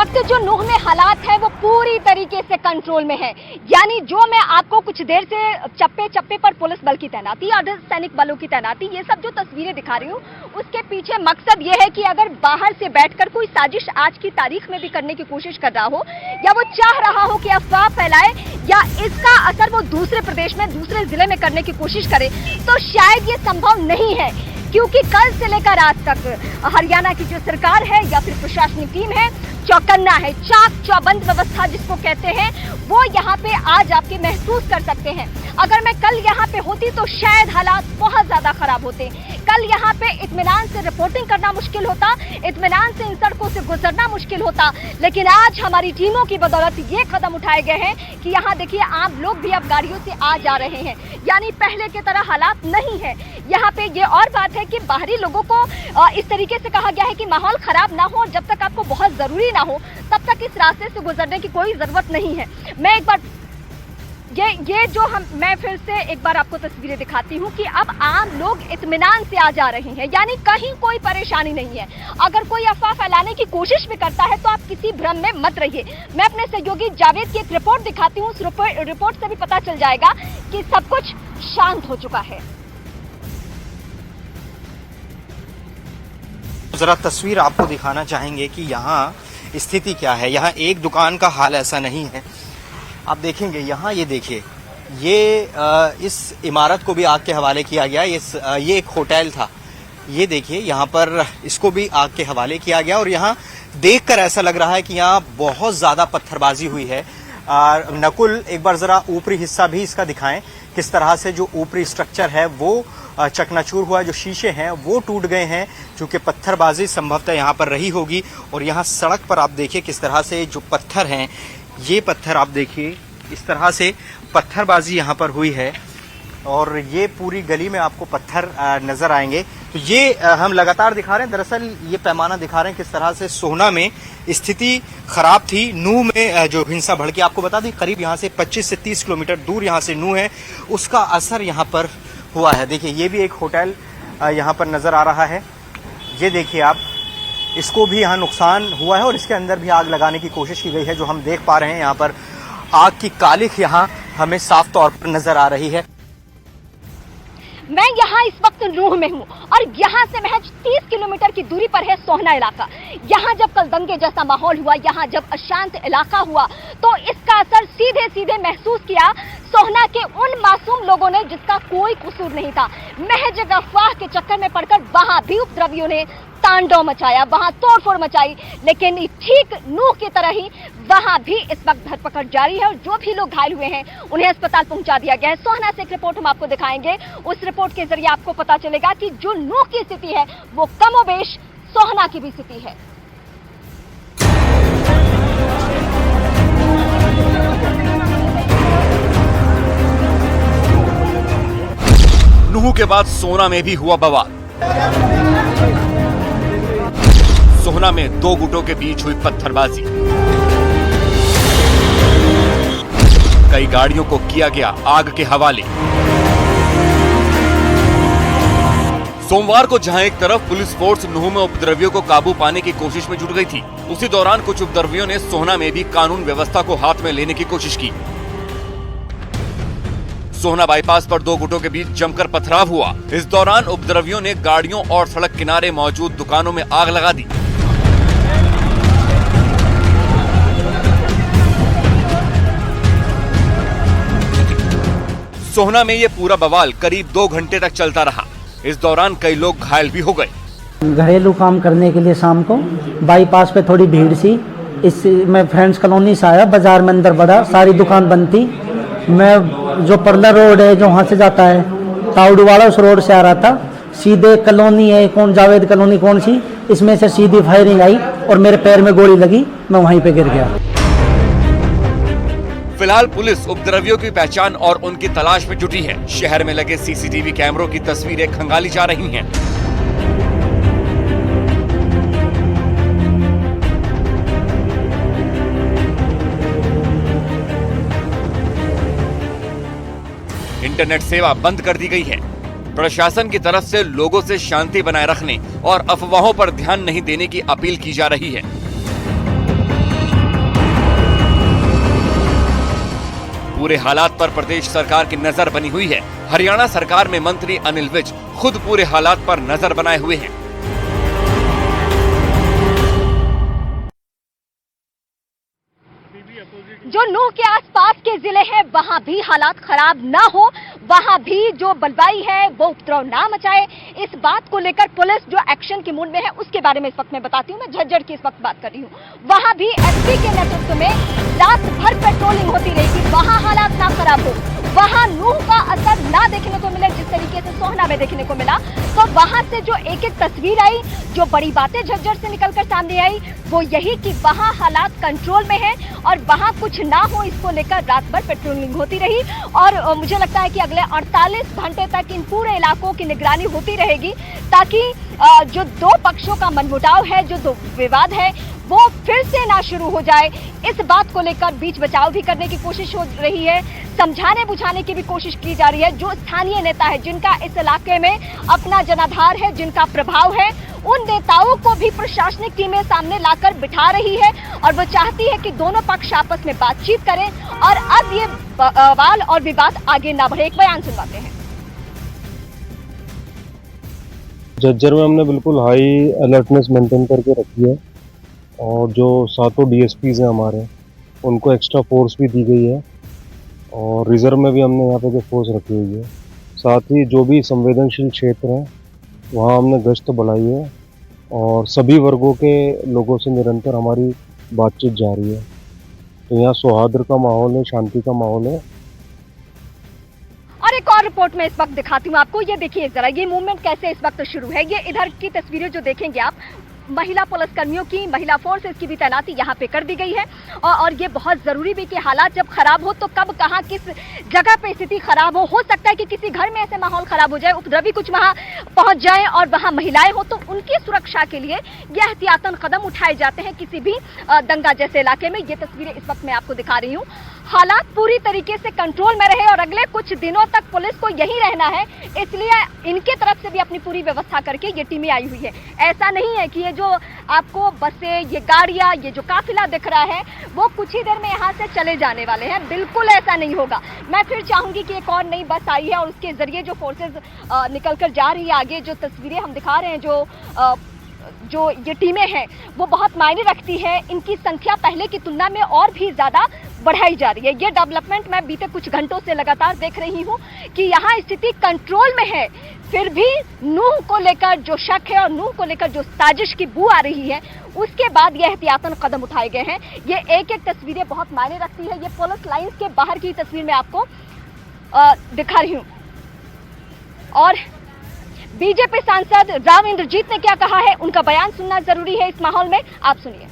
वक्त जो नूह में हालात है वो पूरी तरीके से कंट्रोल में है। यानी जो मैं आपको कुछ देर से चप्पे चप्पे पर पुलिस बल की तैनाती, अर्धसैनिक बलों की तैनाती, ये सब जो तस्वीरें दिखा रही हूँ, उसके पीछे मकसद ये है कि अगर बाहर से बैठकर कोई साजिश आज की तारीख में भी करने की कोशिश कर रहा हो, या वो चाह रहा हो कि अफवाह फैलाए, या इसका असर वो दूसरे प्रदेश में, दूसरे जिले में करने की कोशिश करे, तो शायद ये संभव नहीं है। क्योंकि कल से लेकर आज तक हरियाणा की जो सरकार है या फिर प्रशासनिक टीम है, चौकन्ना है, चाक चौबंद व्यवस्था जिसको कहते हैं, वो यहाँ पे आज आपके महसूस कर सकते हैं। अगर मैं कल यहाँ पे होती तो शायद हालात बहुत ज्यादा खराब होते। कल यहाँ पे इत्मीनान से रिपोर्टिंग करना मुश्किल होता, इत्मीनान से इन सड़कों से गुजरना मुश्किल होता। लेकिन आज हमारी टीमों की बदौलत ये कदम उठाए गए हैं कि यहाँ देखिए आम लोग भी अब गाड़ियों से आ जा रहे हैं। यानी पहले की तरह हालात नहीं है यहाँ पे। ये और बात है कि बाहरी लोगों को इस तरीके से कहा गया है कि माहौल खराब ना हो, जब तक आपको बहुत जरूरी ना हो तब तक इस रास्ते से गुजरने की कोई जरूरत नहीं है। मैं एक बार मैं फिर से एक बार आपको तस्वीरें दिखाती हूँ कि अब आम लोग इत्मीनान से आ जा रहे हैं। यानी कहीं कोई परेशानी नहीं है। अगर कोई अफवाह फैलाने की कोशिश भी करता है तो आप किसी भ्रम में मत रहिए। मैं अपने सहयोगी जावेद की एक रिपोर्ट दिखाती हूँ। उस रिपोर्ट से भी पता चल जाएगा कि सब कुछ शांत हो चुका है। जरा तस्वीर आपको दिखाना चाहेंगे कि यहाँ स्थिति क्या है। यहाँ एक दुकान का हाल ऐसा नहीं है। आप देखेंगे यहाँ, ये देखिए, इस इमारत को भी आग के हवाले किया गया। ये एक होटल था। ये देखिए यहाँ पर इसको भी आग के हवाले किया गया। और यहाँ देखकर ऐसा लग रहा है कि यहाँ बहुत ज्यादा पत्थरबाजी हुई है। नकुल, एक बार जरा ऊपरी हिस्सा भी इसका दिखाएं, किस तरह से जो ऊपरी स्ट्रक्चर है वो चकनाचूर हुआ, जो शीशे हैं वो टूट गए हैं, क्योंकि पत्थरबाजी संभवतः यहाँ पर रही होगी। और यहाँ सड़क पर आप देखिए किस तरह से जो पत्थर हैं, ये पत्थर आप देखिए, इस तरह से पत्थरबाजी यहाँ पर हुई है। और ये पूरी गली में आपको पत्थर नजर आएंगे। तो ये हम लगातार दिखा रहे हैं। दरअसल ये पैमाना दिखा रहे हैं किस तरह से सोहना में स्थिति खराब थी। नूह में जो हिंसा भड़की, आपको बता दें करीब यहाँ से 25 से 30 किलोमीटर दूर यहाँ से नूह है, उसका असर यहाँ पर हुआ है। देखिए ये भी एक होटल यहाँ पर नजर आ रहा है। ये देखिए आप, इसको भी यहाँ नुकसान हुआ है और इसके अंदर भी आग लगाने की कोशिश की गई है। जो हम देख पा रहे हैं यहाँ पर आग की कालिख यहाँ हमें साफ तौर पर नजर आ रही है। मैं यहाँ इस वक्त नूह में हूँ और यहाँ से महज 30 किलोमीटर की दूरी पर है सोहना इलाका। यहाँ जब कल दंगे जैसा माहौल हुआ, यहाँ जब अशांत इलाका हुआ, तो इसका असर सीधे सीधे महसूस किया सोहना के उन मासूम लोगों ने जिसका कोई कसूर नहीं था। महज अफवाह के चक्कर में पड़कर वहां भी उपद्रवियों ने तांडव मचाया, वहां तोड़फोड़ मचाई। लेकिन ठीक नूह की तरह ही वहां भी इस वक्त धरपकड़ जारी है और जो भी लोग घायल हुए हैं उन्हें अस्पताल पहुंचा दिया गया है। सोहना से एक रिपोर्ट हम आपको दिखाएंगे। उस रिपोर्ट के जरिए आपको पता चलेगा कि जो नूह की स्थिति है वो कमोबेश सोहना की भी स्थिति है। नूह के बाद सोहना में भी हुआ बवाल। सोहना में दो गुटों के बीच हुई पत्थरबाजी। कई गाड़ियों को किया गया आग के हवाले। सोमवार को जहां एक तरफ पुलिस फोर्स नूह में उपद्रवियों को काबू पाने की कोशिश में जुट गई थी, उसी दौरान कुछ उपद्रवियों ने सोहना में भी कानून व्यवस्था को हाथ में लेने की कोशिश की। सोहना बाईपास पर दो गुटों के बीच जमकर पथराव हुआ। इस दौरान उपद्रवियों ने गाड़ियों और सड़क किनारे मौजूद दुकानों में आग लगा दी। सोहना में ये पूरा बवाल करीब 2 घंटे तक चलता रहा। इस दौरान कई लोग घायल भी हो गए। घरेलू काम करने के लिए शाम को बाईपास पे थोड़ी भीड़ सी, मैं फ्रेंड्स कॉलोनी से आया, बाजार में अंदर बढ़ा, सारी दुकान बंद थी। मैं जो पर्ला रोड है जो वहाँ से जाता है ताउडू वाला, उस रोड से आ रहा था। सीधे कॉलोनी है, कौन जावेद कॉलोनी कौन सी, इसमें से सीधी फायरिंग आई और मेरे पैर में गोली लगी, मैं वहीं पे गिर गया। फिलहाल पुलिस उपद्रवियों की पहचान और उनकी तलाश में जुटी है। शहर में लगे सीसीटीवी कैमरों की तस्वीरें खंगाली जा रही हैं। इंटरनेट सेवा बंद कर दी गई है। प्रशासन की तरफ से लोगों से शांति बनाए रखने और अफवाहों पर ध्यान नहीं देने की अपील की जा रही है। पूरे हालात पर प्रदेश सरकार की नजर बनी हुई है। हरियाणा सरकार में मंत्री अनिल विज खुद पूरे हालात पर नजर बनाए हुए हैं। जो नूह के आसपास के जिले हैं वहां भी हालात खराब ना हो, वहां भी जो बलवाई है वो उपद्रव ना मचाए, इस बात को लेकर पुलिस जो एक्शन के मूड में है उसके बारे में इस वक्त मैं बताती हूँ। मैं झज्जर की इस वक्त बात कर रही हूँ। वहां भी एसपी के नेतृत्व में रात भर पेट्रोलिंग होती रहेगी, वहां हालात ना खराब हो, वहां नूह का असर ना देखने को मिले जिस तरीके से सोहना में देखने को मिला। तो वहां से जो एक एक तस्वीर आई, जो बड़ी बातें झज्जर से निकलकर सामने आई, वो यही कि वहां हालात कंट्रोल में है और वहां कुछ ना हो इसको लेकर रात भर पेट्रोलिंग होती रही। और मुझे लगता है कि अगले 48 घंटे तक इन पूरे इलाकों की निगरानी होती रहेगी ताकि जो दो पक्षों का मनमुटाव है, जो दो विवाद है, वो फिर से ना शुरू हो जाए। इस बात को लेकर बीच बचाव भी करने की कोशिश हो रही है, समझाने बुझाने की भी कोशिश की जा रही है। जो स्थानीय नेता है, जिनका इस इलाके में अपना जनाधार है, जिनका प्रभाव है, उन नेताओं को भी प्रशासनिक टीमें सामने लाकर बिठा रही है और वो चाहती है कि दोनों पक्ष आपस में बातचीत करें और अब ये बवाल और विवाद आगे ना बढ़े। एक बयान सुनवाते हैं। झज्जर में हमने बिल्कुल हाई अलर्टनेस मेंटेन करके रखी है और जो 7 डीएसपीज हैं हमारे, उनको एक्स्ट्रा फोर्स भी दी गई है और रिजर्व में भी हमने यहाँ पे जो फोर्स रखी हुई है। साथ ही जो भी संवेदनशील क्षेत्र हैं वहाँ हमने गश्त बढ़ाई है और सभी वर्गों के लोगों से निरंतर हमारी बातचीत जारी है। तो यहाँ सौहार्द का माहौल है, शांति का माहौल है। और एक और रिपोर्ट में इस वक्त दिखाती हूँ आपको। ये देखिए जरा, ये मूवमेंट कैसे इस वक्त शुरू है। ये इधर की तस्वीरें जो देखेंगे आप, महिला पुलिसकर्मियों की, महिला फोर्सेस की भी तैनाती यहाँ पे कर दी गई है और ये बहुत जरूरी भी कि हालात जब खराब हो तो कब कहाँ किस जगह पे स्थिति खराब हो सकता है कि किसी घर में ऐसे माहौल खराब हो जाए, उपद्रवी कुछ वहां पहुंच जाए और वहां महिलाएं हो, तो उनकी सुरक्षा के लिए यह एहतियातन कदम उठाए जाते हैं किसी भी दंगा जैसे इलाके में। ये तस्वीरें इस वक्त मैं आपको दिखा रही हूँ। हालात पूरी तरीके से कंट्रोल में रहे और अगले कुछ दिनों तक पुलिस को यही रहना है, इसलिए इनके तरफ से भी अपनी पूरी व्यवस्था करके ये टीमें आई हुई है। ऐसा नहीं है कि ये जो आपको बसें, ये गाड़ियां, ये जो काफिला दिख रहा है वो कुछ ही देर में यहाँ से चले जाने वाले हैं, बिल्कुल ऐसा नहीं होगा। मैं फिर चाहूंगी कि एक और नई बस आई है और उसके जरिए जो फोर्सेज निकल कर जा रही है आगे, जो तस्वीरें हम दिखा रहे हैं, जो ये टीमें हैं वो बहुत मायने रखती है। इनकी संख्या पहले की तुलना में और भी ज्यादा बढ़ाई जा रही है। ये डेवलपमेंट मैं बीते कुछ घंटों से लगातार देख रही हूँ कि यहाँ स्थिति कंट्रोल में है, फिर भी नूह को लेकर जो शक है और नूह को लेकर जो साजिश की बू आ रही है, उसके बाद ये एहतियातन कदम उठाए गए हैं। ये एक एक तस्वीरें बहुत मायने रखती है। ये पुलिस लाइंस के बाहर की तस्वीर मैं आपको दिखा रही हूँ और बीजेपी सांसद राव इंद्रजीत ने क्या कहा है, उनका बयान सुनना जरूरी है इस माहौल में। आप सुनिए।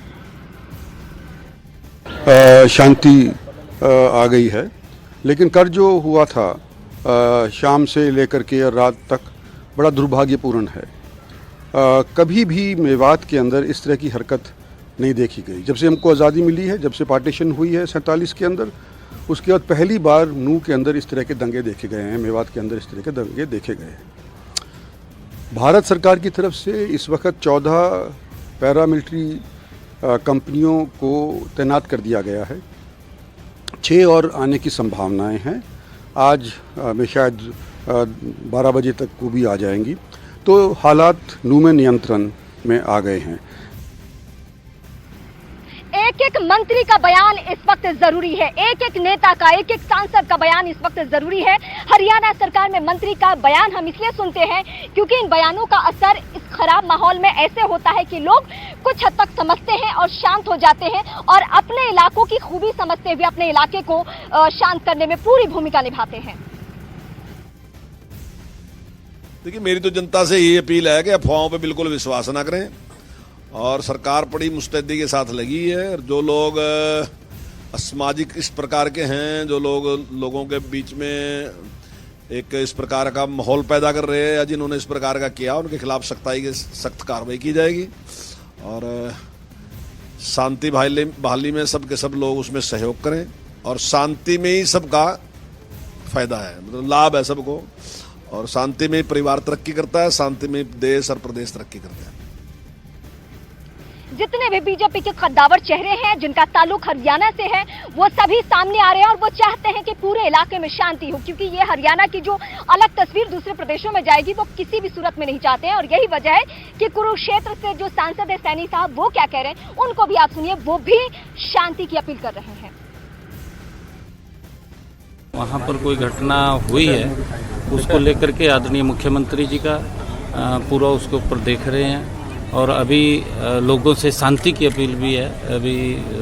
शांति आ गई है, लेकिन कल जो हुआ था शाम से लेकर के रात तक बड़ा दुर्भाग्यपूर्ण है। कभी भी मेवात के अंदर इस तरह की हरकत नहीं देखी गई। जब से हमको आज़ादी मिली है, जब से पार्टीशन हुई है 47 के अंदर, उसके बाद पहली बार नूह के अंदर इस तरह के दंगे देखे गए हैं, मेवात के अंदर इस तरह के दंगे देखे गए हैं। भारत सरकार की तरफ से इस वक्त 14 पैरामिलिट्री कंपनियों को तैनात कर दिया गया है। 6 और आने की संभावनाएं हैं। आज में शायद 12 बजे तक वो भी आ जाएंगी। तो हालात नूह में नियंत्रण में आ गए हैं। एक एक मंत्री का बयान इस वक्त जरूरी है, एक एक नेता का, एक एक सांसद का बयान इस वक्त जरूरी है। हरियाणा सरकार में मंत्री का बयान हम इसलिए सुनते हैं क्योंकि इन बयानों का असर इस खराब माहौल में ऐसे होता है कि लोग कुछ हद तक समझते हैं और शांत हो जाते हैं और अपने इलाकों की खूबी समझते हुए अपने इलाके को शांत करने में पूरी भूमिका निभाते हैं। देखिए, मेरी तो जनता से ये अपील है कि अफवाहों पे बिल्कुल विश्वास ना करें और सरकार बड़ी मुस्तैदी के साथ लगी है। जो लोग असामाजिक इस प्रकार के हैं, जो लोगों के बीच में एक इस प्रकार का माहौल पैदा कर रहे हैं या जिन्होंने इस प्रकार का किया, उनके खिलाफ सख्त कार्रवाई की जाएगी और शांति बहाली में सबके सब लोग उसमें सहयोग करें और शांति में ही सबका फायदा है, मतलब लाभ है सबको। और शांति में परिवार तरक्की करता है, शांति में देश और प्रदेश तरक्की करता है। जितने भी बीजेपी के कद्दावर चेहरे हैं जिनका ताल्लुक हरियाणा से है, वो सभी सामने आ रहे हैं और वो चाहते हैं कि पूरे इलाके में शांति हो, क्योंकि ये हरियाणा की जो अलग तस्वीर दूसरे प्रदेशों में जाएगी वो किसी भी सूरत में नहीं चाहते हैं। और यही वजह है कि कुरुक्षेत्र से जो सांसद है सैनी साहब, वो क्या कह रहे हैं उनको भी आप सुनिए। वो भी शांति की अपील कर रहे हैं। वहाँ पर कोई घटना हुई है, उसको लेकर के आदरणीय मुख्यमंत्री जी का पूरा उसके ऊपर देख रहे हैं और अभी लोगों से शांति की अपील भी है। अभी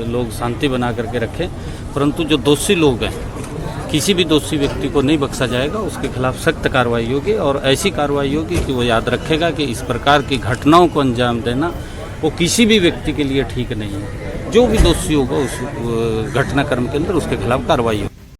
लोग शांति बना करके रखें, परंतु जो दोषी लोग हैं, किसी भी दोषी व्यक्ति को नहीं बख्शा जाएगा, उसके खिलाफ सख्त कार्रवाई होगी और ऐसी कार्रवाई होगी कि वो याद रखेगा कि इस प्रकार की घटनाओं को अंजाम देना वो किसी भी व्यक्ति के लिए ठीक नहीं है। जो भी दोषी होगा उस घटनाक्रम के अंदर उसके खिलाफ कार्रवाई होगी।